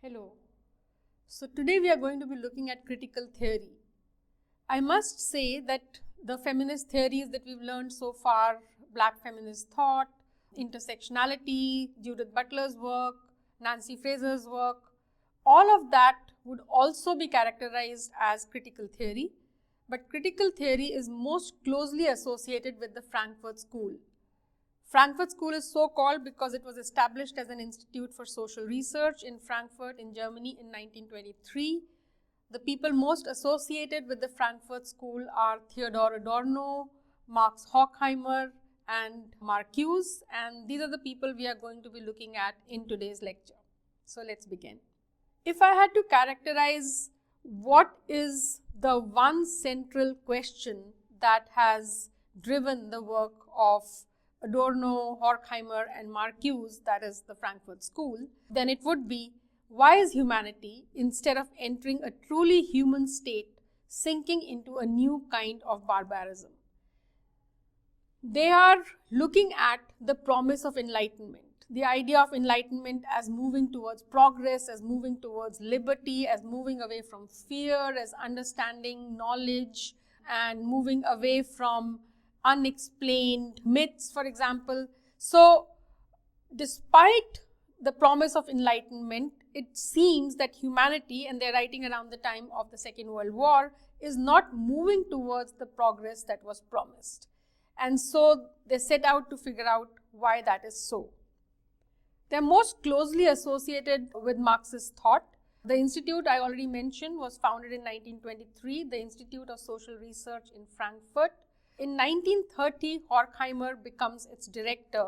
Hello. So today we are going to be looking at critical theory. I must say that the feminist theories that we've learned so far, Black feminist thought, intersectionality, Judith Butler's work, Nancy Fraser's work, all of that would also be characterized as critical theory. But critical theory is most closely associated with the Frankfurt School. Frankfurt School is so called because it was established as an institute for social research in Frankfurt in Germany in 1923. The people most associated with the Frankfurt School are Theodor Adorno, Max Horkheimer, and Marcuse, and these are the people we are going to be looking at in today's lecture. So let's begin. If I had to characterize what is the one central question that has driven the work of Adorno, Horkheimer, and Marcuse, that is the Frankfurt School, then it would be, why is humanity, instead of entering a truly human state, sinking into a new kind of barbarism? They are looking at the promise of enlightenment, the idea of enlightenment as moving towards progress, as moving towards liberty, as moving away from fear, as understanding knowledge, and moving away from unexplained myths, for example. So, despite the promise of enlightenment, it seems that humanity, and they're writing around the time of the Second World War, is not moving towards the progress that was promised. And so, they set out to figure out why that is so. They're most closely associated with Marxist thought. The institute I already mentioned was founded in 1923, the Institute of Social Research in Frankfurt. In 1930, Horkheimer becomes its director,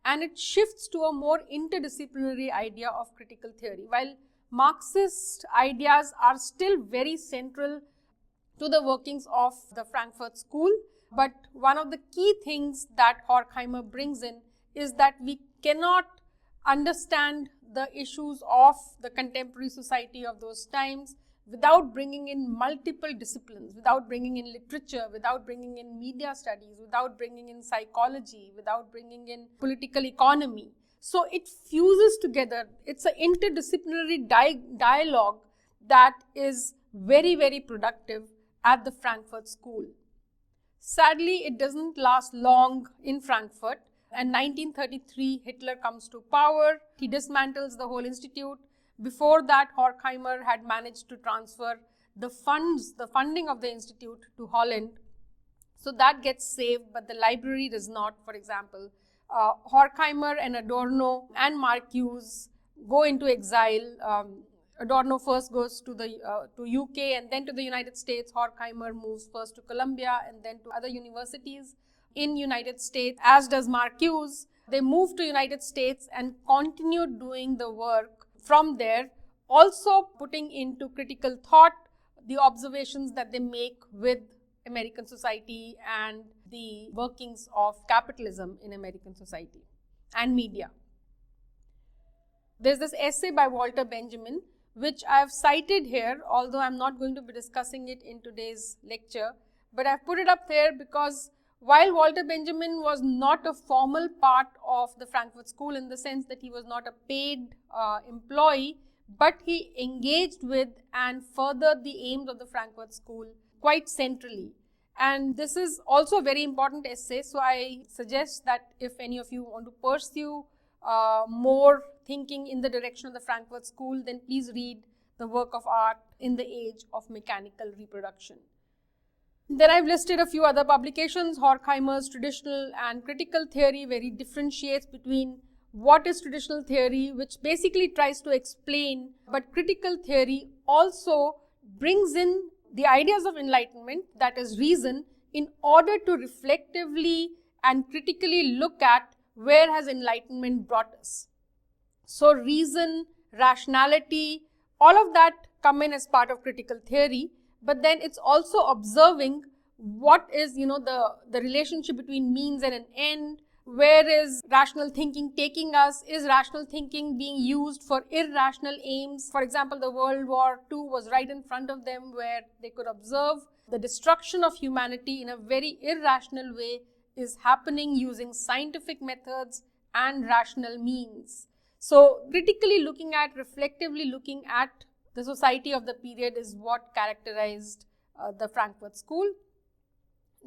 and it shifts to a more interdisciplinary idea of critical theory. While Marxist ideas are still very central to the workings of the Frankfurt School, but one of the key things that Horkheimer brings in is that we cannot understand the issues of the contemporary society of those times without bringing in multiple disciplines, without bringing in literature, without bringing in media studies, without bringing in psychology, without bringing in political economy. So it fuses together. It's an interdisciplinary dialogue that is very, very productive at the Frankfurt School. Sadly, it doesn't last long in Frankfurt. In 1933, Hitler comes to power. He dismantles the whole institute. Before that, Horkheimer had managed to transfer the funding of the institute to Holland. So that gets saved, but the library does not. For example, Horkheimer and Adorno and Marcuse go into exile. Adorno first goes to UK and then to the United States. Horkheimer moves first to Columbia and then to other universities in United States, as does Marcuse. They move to United States and continue doing the work from there, also putting into critical thought the observations that they make with American society and the workings of capitalism in American society and media. There's this essay by Walter Benjamin, which I have cited here, although I'm not going to be discussing it in today's lecture, but I've put it up there because while Walter Benjamin was not a formal part of the Frankfurt School in the sense that he was not a paid employee, but he engaged with and furthered the aims of the Frankfurt School quite centrally. And this is also a very important essay, so I suggest that if any of you want to pursue more thinking in the direction of the Frankfurt School, then please read the work of art in the age of mechanical reproduction. Then I've listed a few other publications. Horkheimer's Traditional and Critical Theory, where he differentiates between what is traditional theory, which basically tries to explain, but critical theory also brings in the ideas of enlightenment, that is reason, in order to reflectively and critically look at where has enlightenment brought us. So reason, rationality, all of that come in as part of critical theory. But then it's also observing what is, the relationship between means and an end. Where is rational thinking taking us? Is rational thinking being used for irrational aims? For example, the World War II was right in front of them, where they could observe the destruction of humanity in a very irrational way is happening using scientific methods and rational means. So critically looking at, reflectively looking at the society of the period is what characterized the Frankfurt School.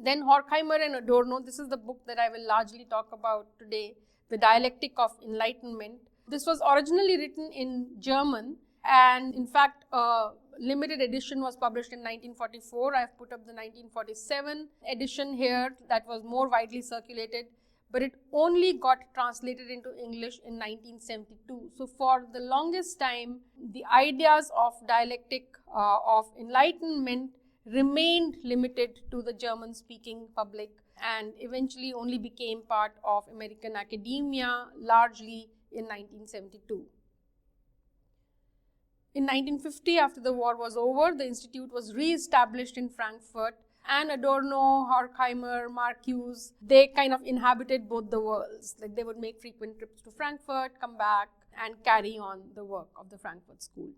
Then Horkheimer and Adorno, this is the book that I will largely talk about today, The Dialectic of Enlightenment. This was originally written in German, and in fact a limited edition was published in 1944. I have put up the 1947 edition here that was more widely circulated, but it only got translated into English in 1972. So for the longest time, the ideas of dialectic of enlightenment remained limited to the German-speaking public and eventually only became part of American academia largely in 1972. In 1950, after the war was over, the institute was re-established in Frankfurt, and Adorno, Horkheimer, Marcuse, they kind of inhabited both the worlds. Like they would make frequent trips to Frankfurt, come back, and carry on the work of the Frankfurt School.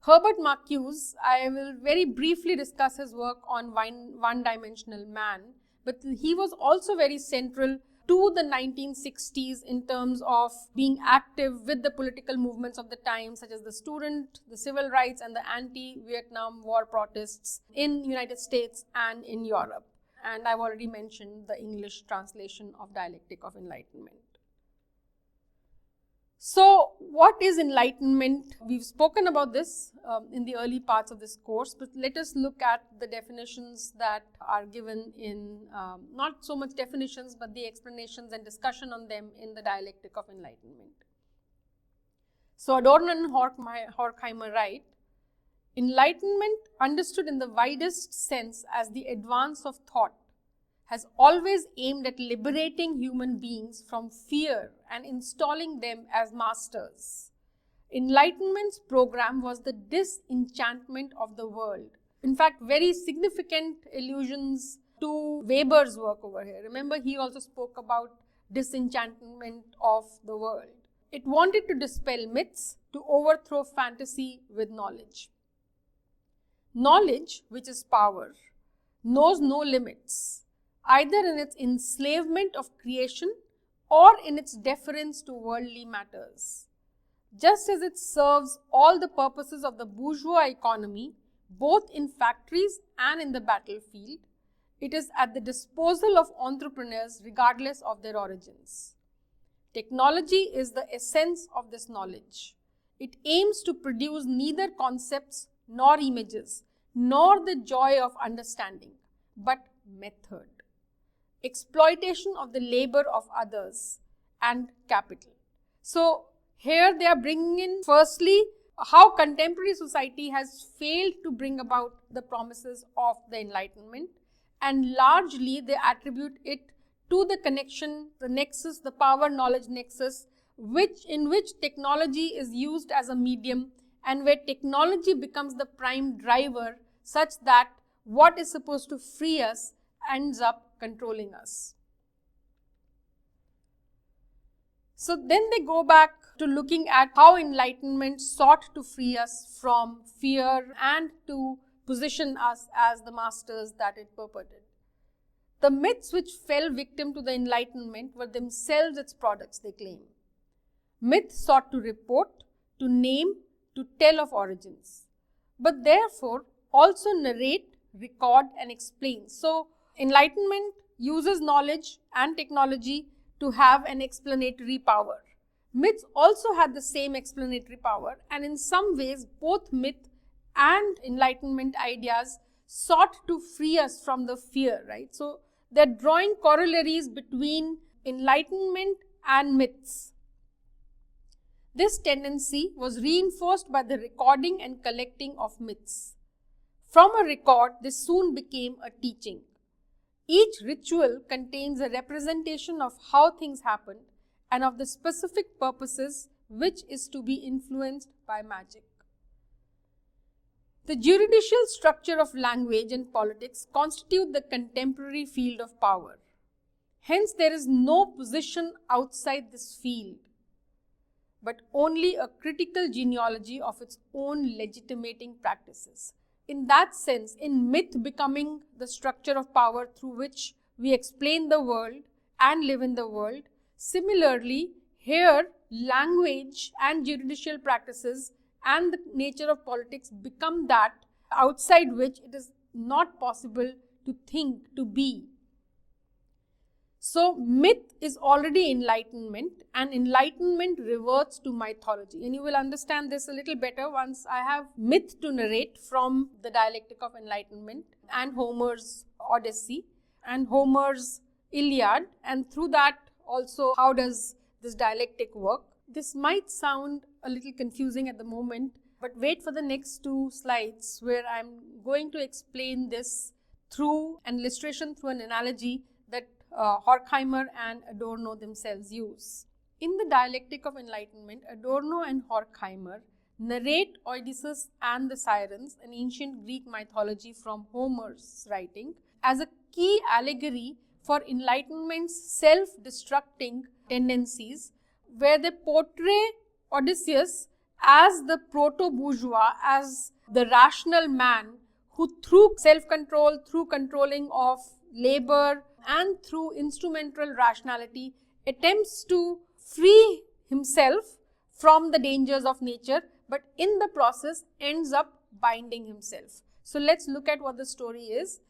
Herbert Marcuse, I will very briefly discuss his work on one-dimensional man, but he was also very central to the 1960s in terms of being active with the political movements of the time, such as the student, the civil rights, and the anti-Vietnam War protests in the United States and in Europe. And I've already mentioned the English translation of Dialectic of Enlightenment. So what is enlightenment? We've spoken about this in the early parts of this course, but let us look at the definitions that are given in, not so much definitions, but the explanations and discussion on them in the Dialectic of Enlightenment. So Adorno and Horkheimer write, enlightenment understood in the widest sense as the advance of thought has always aimed at liberating human beings from fear and installing them as masters. Enlightenment's program was the disenchantment of the world. In fact, very significant allusions to Weber's work over here. Remember, he also spoke about disenchantment of the world. It wanted to dispel myths, to overthrow fantasy with knowledge. Knowledge, which is power, knows no limits, either in its enslavement of creation or in its deference to worldly matters. Just as it serves all the purposes of the bourgeois economy, both in factories and in the battlefield, it is at the disposal of entrepreneurs regardless of their origins. Technology is the essence of this knowledge. It aims to produce neither concepts nor images, nor the joy of understanding, but method. Exploitation of the labor of others and capital. So here they are bringing in firstly how contemporary society has failed to bring about the promises of the Enlightenment, and largely they attribute it to the connection, the nexus, the power-knowledge nexus, in which technology is used as a medium and where technology becomes the prime driver such that what is supposed to free us ends up controlling us. So then they go back to looking at how enlightenment sought to free us from fear and to position us as the masters that it purported. The myths which fell victim to the enlightenment were themselves its products, they claim. Myths sought to report, to name, to tell of origins, but therefore also narrate, record, and explain. So enlightenment uses knowledge and technology to have an explanatory power. Myths also had the same explanatory power, and in some ways both myth and enlightenment ideas sought to free us from the fear, right? So they're drawing corollaries between enlightenment and myths. This tendency was reinforced by the recording and collecting of myths. From a record, this soon became a teaching. Each ritual contains a representation of how things happened and of the specific purposes which is to be influenced by magic. The juridical structure of language and politics constitute the contemporary field of power. Hence, there is no position outside this field, but only a critical genealogy of its own legitimating practices. In that sense, in myth becoming the structure of power through which we explain the world and live in the world, similarly, here language and judicial practices and the nature of politics become that outside which it is not possible to think, to be. So myth is already enlightenment, and enlightenment reverts to mythology. And you will understand this a little better once I have myth to narrate from the dialectic of enlightenment and Homer's Odyssey and Homer's Iliad, and through that also how does this dialectic work. This might sound a little confusing at the moment, but wait for the next 2 slides where I'm going to explain this through an illustration, through an analogy that Horkheimer and Adorno themselves use. In the dialectic of enlightenment, Adorno and Horkheimer narrate Odysseus and the Sirens, an ancient Greek mythology from Homer's writing, as a key allegory for enlightenment's self-destructing tendencies, where they portray Odysseus as the proto-bourgeois, as the rational man who through self-control, through controlling of labor and through instrumental rationality attempts to free himself from the dangers of nature, but in the process ends up binding himself. So let's look at what the story is.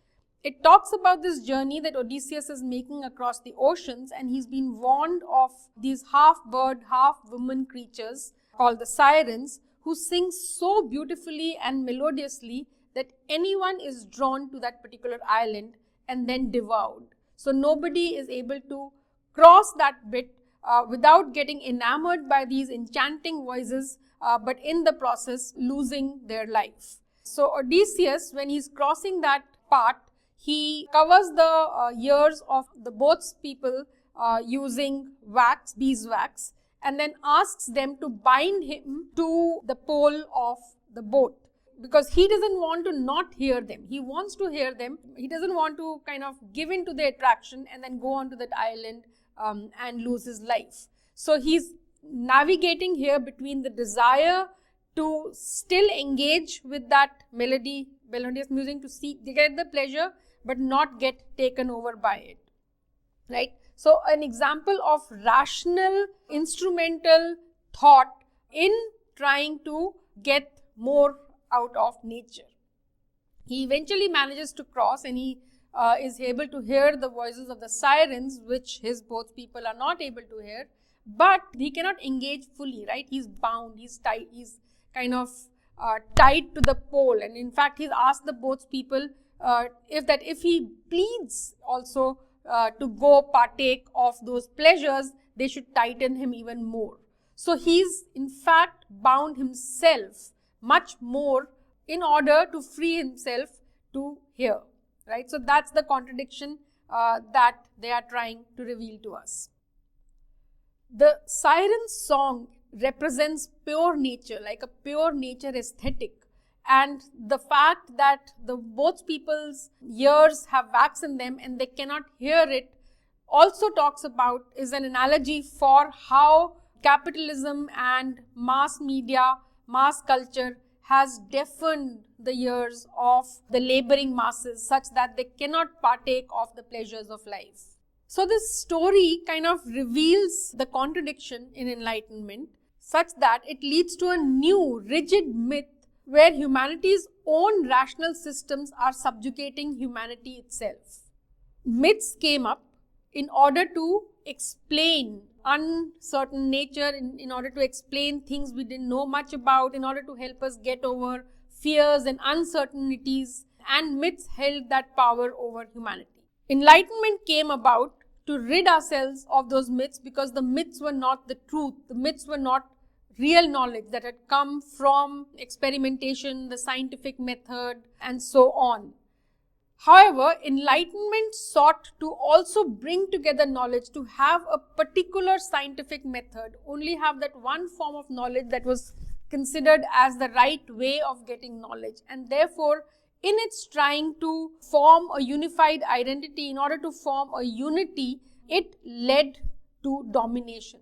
It talks about this journey that Odysseus is making across the oceans, and he's been warned of these half-bird, half-woman creatures called the Sirens, who sing so beautifully and melodiously that anyone is drawn to that particular island and then devoured. So nobody is able to cross that bit without getting enamored by these enchanting voices, but in the process losing their life. So Odysseus, when he's crossing that part, he covers the ears of the boat's people using wax, beeswax, and then asks them to bind him to the pole of the boat, because he doesn't want to not hear them. He wants to hear them. He doesn't want to kind of give in to the attraction and then go on to that island and lose his life. So he's navigating here between the desire to still engage with that melodious music, to get the pleasure, but not get taken over by it, right? So an example of rational, instrumental thought in trying to get more out of nature. He eventually manages to cross, and he is able to hear the voices of the Sirens, which his both people are not able to hear, but he cannot engage fully, right? He's bound, he's tight, he's kind of tied to the pole, and in fact he's asked the boat's people if he pleads also to go partake of those pleasures, they should tighten him even more. So he's in fact bound himself much more in order to free himself to hear, right? So that's the contradiction that they are trying to reveal to us. The Siren's song represents pure nature, like a pure nature aesthetic, and the fact that the both people's ears have wax in them and they cannot hear it also talks about, is an analogy for how capitalism and mass media, mass culture has deafened the ears of the laboring masses such that they cannot partake of the pleasures of life. So this story kind of reveals the contradiction in enlightenment such that it leads to a new rigid myth where humanity's own rational systems are subjugating humanity itself. Myths came up in order to explain uncertain nature, in order to explain things we didn't know much about, in order to help us get over fears and uncertainties, and myths held that power over humanity. Enlightenment came about to rid ourselves of those myths, because the myths were not the truth, the myths were not real knowledge that had come from experimentation, the scientific method, and so on. However, enlightenment sought to also bring together knowledge, to have a particular scientific method, only have that one form of knowledge that was considered as the right way of getting knowledge. And therefore, in its trying to form a unified identity, in order to form a unity, it led to domination,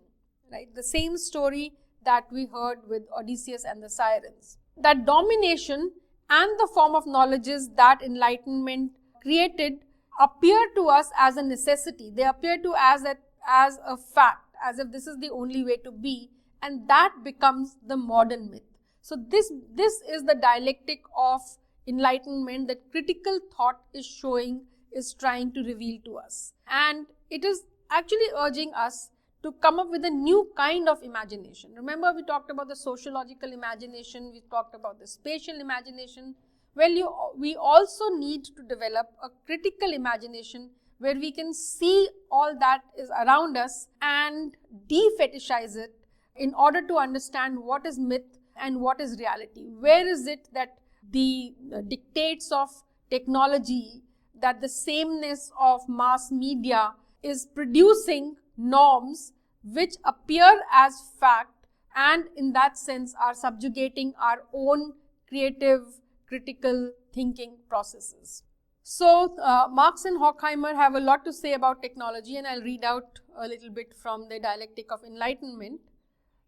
right? The same story that we heard with Odysseus and the Sirens. That domination and the form of knowledges that enlightenment created appear to us as a necessity. They appear to us as a fact, as if this is the only way to be, and that becomes the modern myth. So this is the dialectic of enlightenment that critical thought is trying to reveal to us. And it is actually urging us to come up with a new kind of imagination. Remember, we talked about the sociological imagination, we talked about the spatial imagination. Well, we also need to develop a critical imagination where we can see all that is around us and de-fetishize it in order to understand what is myth and what is reality. Where is it that the dictates of technology, that the sameness of mass media is producing norms which appear as fact and in that sense are subjugating our own creative, critical thinking processes. So Marx and Horkheimer have a lot to say about technology, and I'll read out a little bit from the Dialectic of Enlightenment.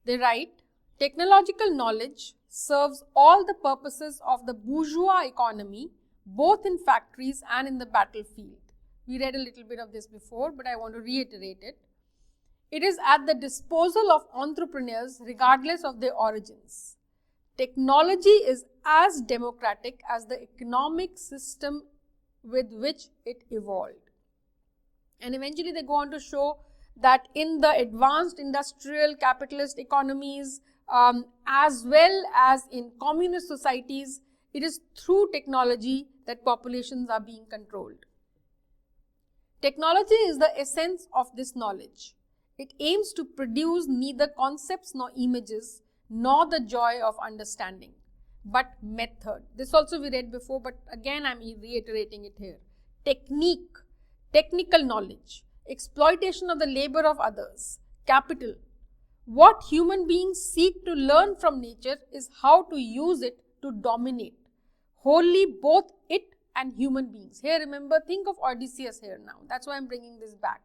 They write, technological knowledge serves all the purposes of the bourgeois economy, both in factories and in the battlefield. We read a little bit of this before, but I want to reiterate it. It is at the disposal of entrepreneurs regardless of their origins. Technology is as democratic as the economic system with which it evolved. And eventually they go on to show that in the advanced industrial capitalist economies, as well as in communist societies, it is through technology that populations are being controlled. Technology is the essence of this knowledge. It aims to produce neither concepts nor images, nor the joy of understanding, but method. This also we read before, but again I'm reiterating it here. Technique, technical knowledge, exploitation of the labor of others, capital. What human beings seek to learn from nature is how to use it to dominate wholly both it and human beings. Here remember, think of Odysseus here now. That's why I'm bringing this back.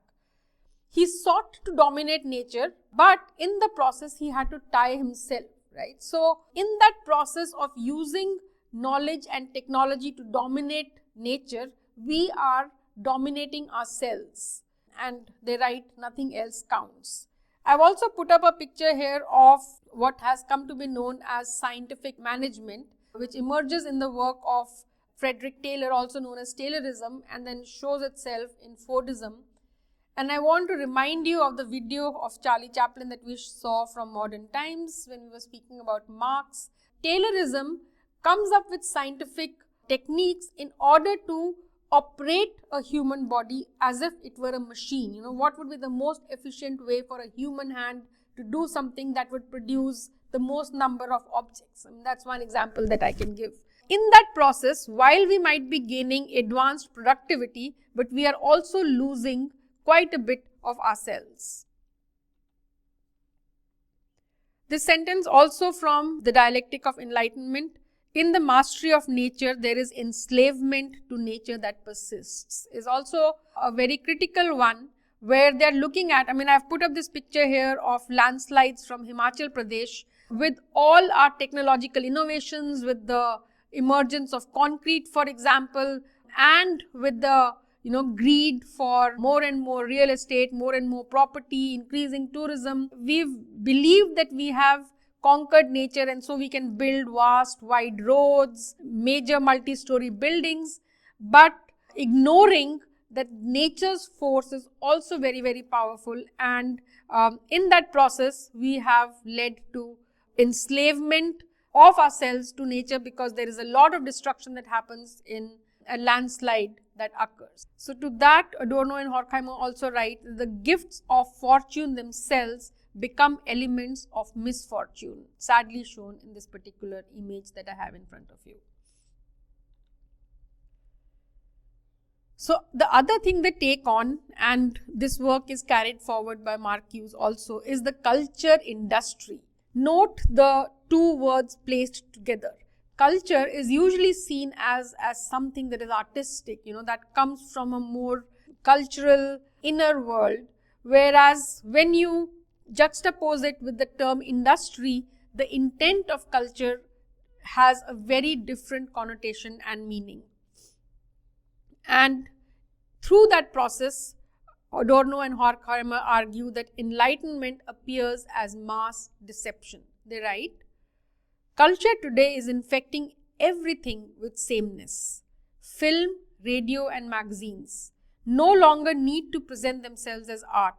He sought to dominate nature, but in the process he had to tie himself, right? So in that process of using knowledge and technology to dominate nature, we are dominating ourselves. And they write, nothing else counts. I've also put up a picture here of what has come to be known as scientific management, which emerges in the work of Frederick Taylor, also known as Taylorism, and then shows itself in Fordism. And I want to remind you of the video of Charlie Chaplin that we saw from Modern Times when we were speaking about Marx. Taylorism comes up with scientific techniques in order to operate a human body as if it were a machine. You know, what would be the most efficient way for a human hand to do something that would produce the most number of objects? I mean, that's one example that I can give. In that process, while we might be gaining advanced productivity, but we are also losing quite a bit of ourselves. This sentence also from the Dialectic of Enlightenment, in the mastery of nature, there is enslavement to nature that persists, is also a very critical one where they are looking at, I've put up this picture here of landslides from Himachal Pradesh with all our technological innovations, with the emergence of concrete, for example, and with the greed for more and more real estate, more and more property, increasing tourism. We've believed that we have conquered nature and so we can build vast, wide roads, major multi-story buildings, but ignoring that nature's force is also very, very powerful, and in that process we have led to enslavement of ourselves to nature, because there is a lot of destruction that happens in a landslide that occurs. So to that, Adorno and Horkheimer also write, the gifts of fortune themselves become elements of misfortune, sadly shown in this particular image that I have in front of you. So the other thing they take on, and this work is carried forward by Marcuse also, is the culture industry. Note the two words placed together. Culture is usually seen as something that is artistic, that comes from a more cultural inner world, whereas when you juxtapose it with the term industry, the intent of culture has a very different connotation and meaning. And through that process, Adorno and Horkheimer argue that enlightenment appears as mass deception. They write, culture today is infecting everything with sameness. Film, radio and magazines no longer need to present themselves as art.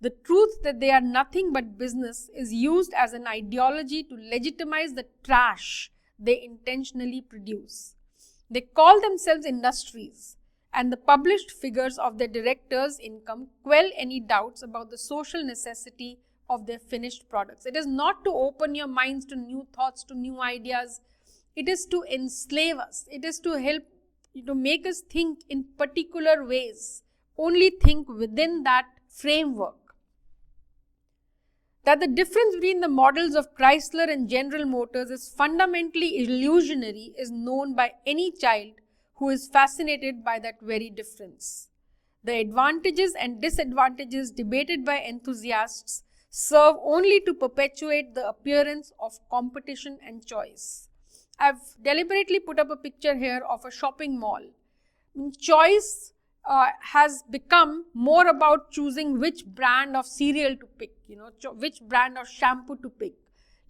The truth that they are nothing but business is used as an ideology to legitimize the trash they intentionally produce. They call themselves industries, and the published figures of their directors' income quell any doubts about the social necessity of their finished products. It is not to open your minds to new thoughts, to new ideas. It is to enslave us. It is to help, to make us think in particular ways, only think within that framework. That the difference between the models of Chrysler and General Motors is fundamentally illusionary is known by any child who is fascinated by that very difference. The advantages and disadvantages debated by enthusiasts serve only to perpetuate the appearance of competition and choice. I've deliberately put up a picture here of a shopping mall. Choice has become more about choosing which brand of cereal to pick, which brand of shampoo to pick.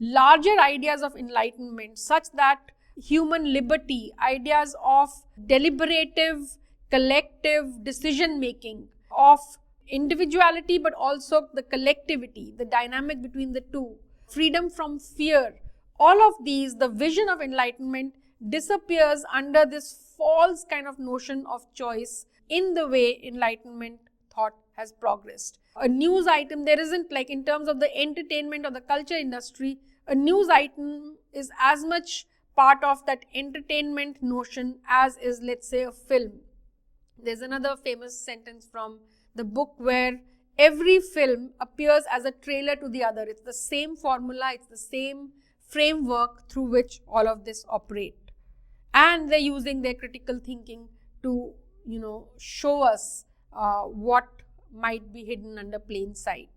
Larger ideas of enlightenment, such that human liberty, ideas of deliberative, collective decision making, of individuality but also the collectivity, the dynamic between the two, freedom from fear, all of these, the vision of enlightenment disappears under this false kind of notion of choice in the way enlightenment thought has progressed. A news item, there isn't, like in terms of the entertainment or the culture industry, a news item is as much part of that entertainment notion as is, let's say, a film. There's another famous sentence from the book where every film appears as a trailer to the other. It's the same formula, it's the same framework through which all of this operate. And they're using their critical thinking to show us what might be hidden under plain sight.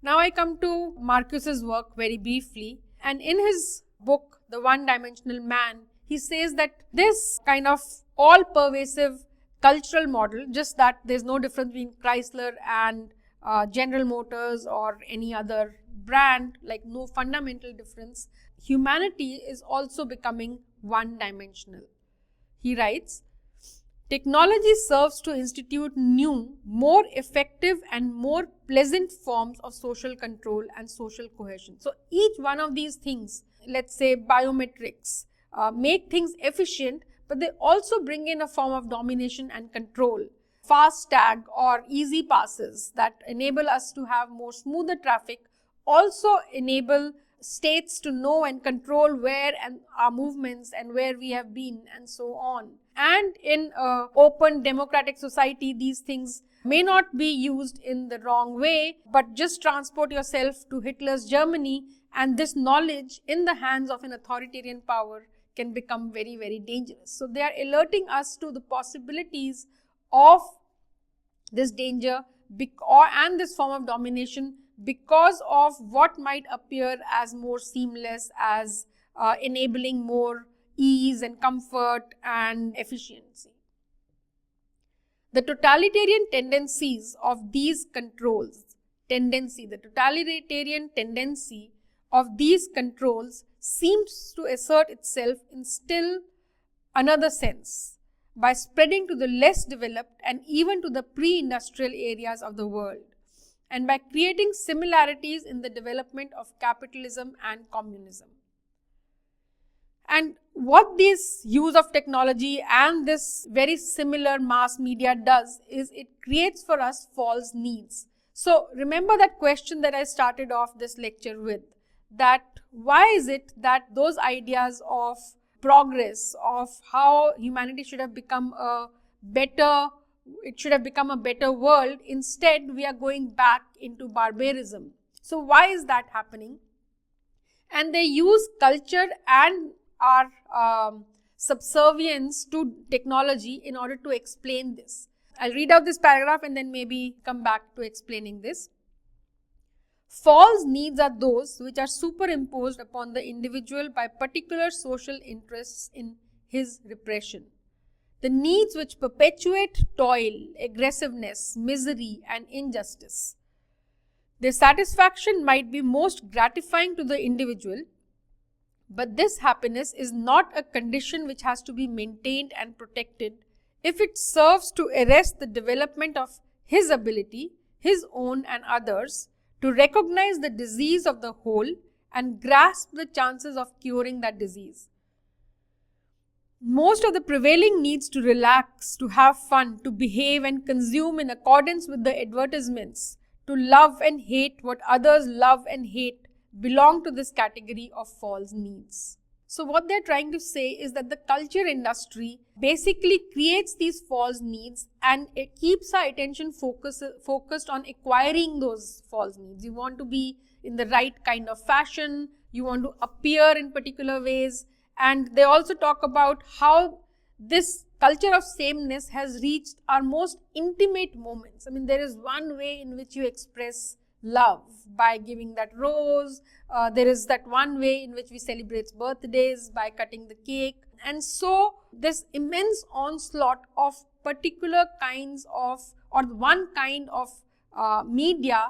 Now I come to Marcuse's work very briefly, and in his book, The One-Dimensional Man, he says that this kind of all-pervasive cultural model, just that there's no difference between Chrysler and General Motors or any other brand, like no fundamental difference, humanity is also becoming one-dimensional. He writes, technology serves to institute new, more effective and more pleasant forms of social control and social cohesion. So each one of these things, let's say biometrics, make things efficient, but they also bring in a form of domination and control. FASTag or easy passes that enable us to have more smoother traffic also enable states to know and control where and our movements and where we have been and so on. And in an open democratic society, these things may not be used in the wrong way, but just transport yourself to Hitler's Germany, and this knowledge in the hands of an authoritarian power can become very, very dangerous. So they are alerting us to the possibilities of this danger and this form of domination because of what might appear as more seamless, as enabling more ease and comfort and efficiency. The totalitarian tendencies of these controls, the totalitarian tendency of these controls seems to assert itself in still another sense by spreading to the less developed and even to the pre-industrial areas of the world, and by creating similarities in the development of capitalism and communism. And what this use of technology and this very similar mass media does is it creates for us false needs. So remember that question that I started off this lecture with, that why is it that those ideas of progress, of how humanity should have become a better world, instead we are going back into barbarism. So why is that happening? And they use culture and our subservience to technology in order to explain this. I'll read out this paragraph and then maybe come back to explaining this. False needs are those which are superimposed upon the individual by particular social interests in his repression. the needs which perpetuate toil, aggressiveness, misery, and injustice. Their satisfaction might be most gratifying to the individual, but this happiness is not a condition which has to be maintained and protected if it serves to arrest the development of his ability, his own and others, to recognize the disease of the whole and grasp the chances of curing that disease. Most of the prevailing needs to relax, to have fun, to behave and consume in accordance with the advertisements, to love and hate what others love and hate, belong to this category of false needs. So what they're trying to say is that the culture industry basically creates these false needs and it keeps our attention focused on acquiring those false needs. You want to be in the right kind of fashion, you want to appear in particular ways, and they also talk about how this culture of sameness has reached our most intimate moments. I mean, there is one way in which you express love by giving that rose. There is that one way in which we celebrate birthdays by cutting the cake. And so this immense onslaught of particular kinds of, or one kind of media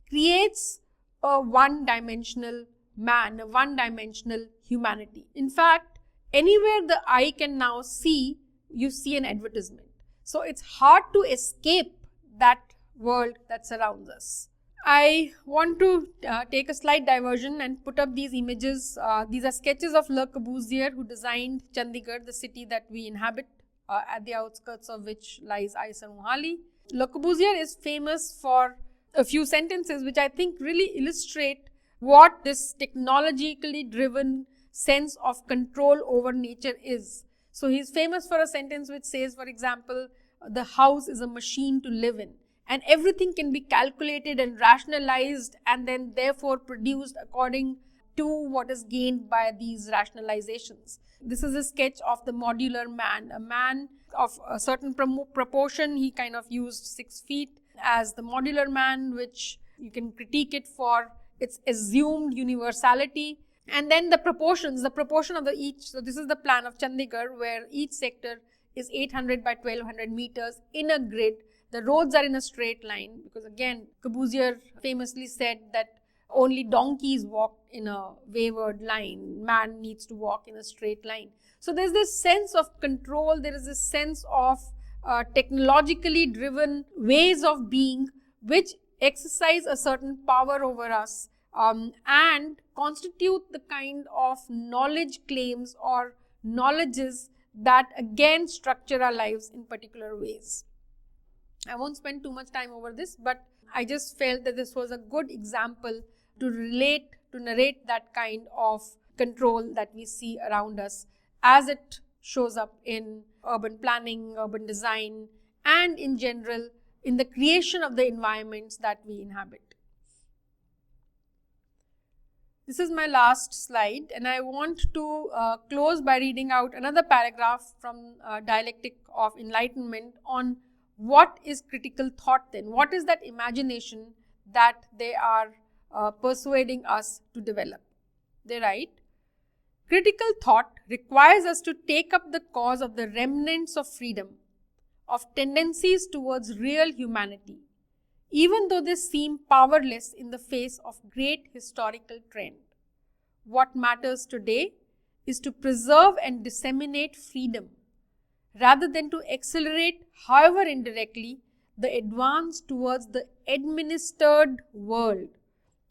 creates a one-dimensional man, a one-dimensional humanity. In fact, anywhere the eye can now see, you see an advertisement. So it's hard to escape that world that surrounds us. I want to take a slight diversion and put up these images. These are sketches of Le Corbusier, who designed Chandigarh, the city that we inhabit, at the outskirts of which lies Aisar Mohali. Le Corbusier is famous for a few sentences which I think really illustrate what this technologically driven sense of control over nature is. So he's famous for a sentence which says, for example, the house is a machine to live in. And everything can be calculated and rationalized and then therefore produced according to what is gained by these rationalizations. This is a sketch of the modular man, a man of a certain proportion. He kind of used 6 feet as the modular man, which you can critique it for its assumed universality. And then the proportion of the each. So this is the plan of Chandigarh, where each sector is 800 by 1200 meters in a grid. The roads are in a straight line because, again, Corbusier famously said that only donkeys walk in a wayward line. Man needs to walk in a straight line. So there's this sense of control. There is this sense of technologically driven ways of being which exercise a certain power over us and constitute the kind of knowledge claims or knowledges that again structure our lives in particular ways. I won't spend too much time over this, but I just felt that this was a good example to narrate that kind of control that we see around us as it shows up in urban planning, urban design, and in general in the creation of the environments that we inhabit. This is my last slide, and I want to close by reading out another paragraph from Dialectic of Enlightenment on what is critical thought then? What is that imagination that they are persuading us to develop? They write, critical thought requires us to take up the cause of the remnants of freedom, of tendencies towards real humanity, even though they seem powerless in the face of great historical trend. What matters today is to preserve and disseminate freedom, rather than to accelerate, however indirectly, the advance towards the administered world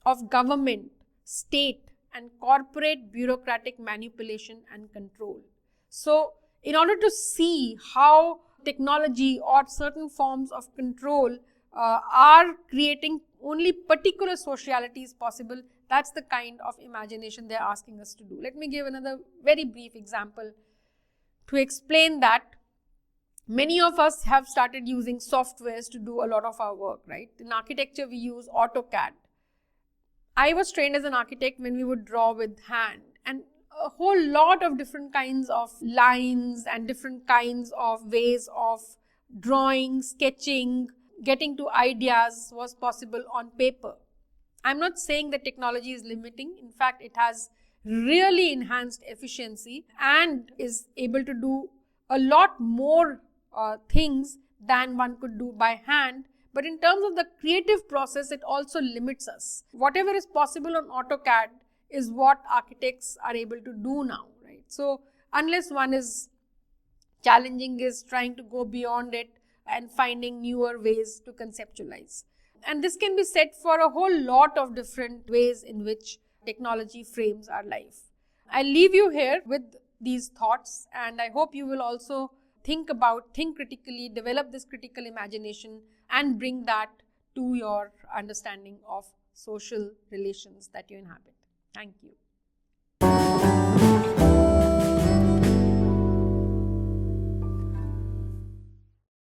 of government, state, and corporate bureaucratic manipulation and control. So, in order to see how technology or certain forms of control are creating only particular socialities possible, that's the kind of imagination they're asking us to do. Let me give another very brief example to explain that. Many of us have started using softwares to do a lot of our work, right? In architecture, we use AutoCAD. I was trained as an architect when we would draw with hand, and a whole lot of different kinds of lines and different kinds of ways of drawing, sketching, getting to ideas was possible on paper. I'm not saying that technology is limiting. In fact, it has really enhanced efficiency and is able to do a lot more things than one could do by hand. But in terms of the creative process, it also limits us. Whatever is possible on AutoCAD is what architects are able to do now, right? So unless one is challenging is trying to go beyond it and finding newer ways to conceptualize. And this can be said for a whole lot of different ways in which technology frames our life. I leave you here with these thoughts, and I hope you will also think critically, develop this critical imagination, and bring that to your understanding of social relations that you inhabit. Thank you.